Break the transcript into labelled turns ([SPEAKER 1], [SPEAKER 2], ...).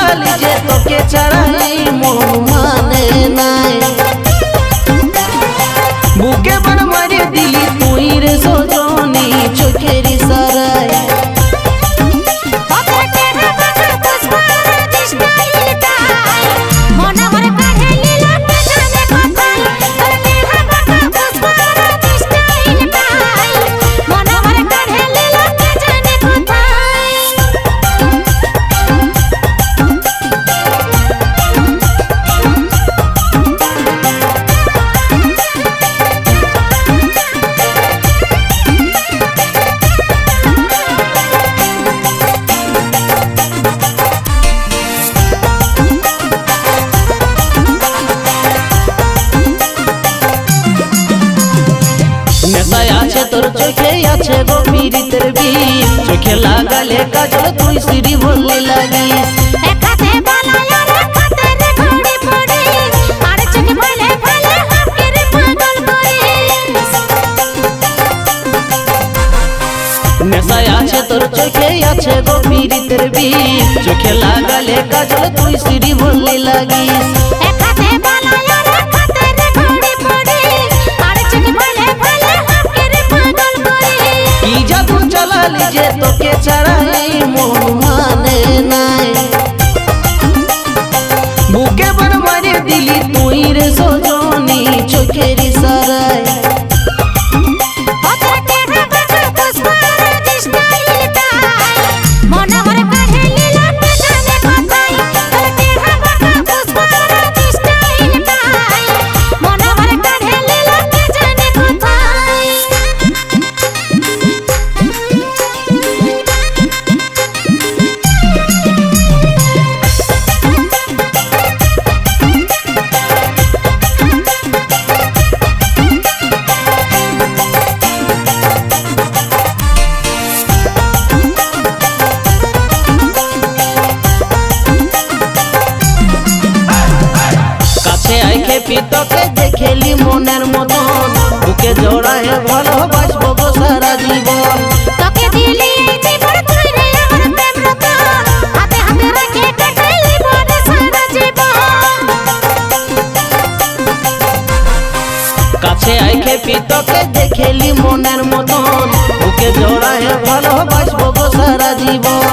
[SPEAKER 1] চালালি যে তোকে ছাড়া এই মন মানে নাই। বুকে বান মারে দিলি তুই রে সজনী চোখের ইশারায়। নেশায় আছে তোর চোখে আছে গভীরিতের বিষ, চোখে লাগালে কাজল তুই সিঁড়ি বললে লাগিস। নেশায় আছে তোর চোখে আছে গভীরিতের বিষ, চোখে লাগালে কাজল তুই সিঁড়ি বললে লাগিস। চালালি যে তোকে ছাড়া এই মন মানে নাই। বুকে বান মারে দিলি তুই রে সজনী চোখের ইশারায়। তোকে দেখেলি মনের মতন, বুকে জড়ায় ভালোবাসবো গো সারা জীবন। তোকে দিলি এই জীবন তুই রে আমার প্রেম রতন, হাতে হাতে রেখে কাটাইলি বড় সারা জীবন। কাছে আইকে তোকে দেখেলি মনের মতন, বুকে জড়ায় ভালোবাসবো গো সারা জীবন।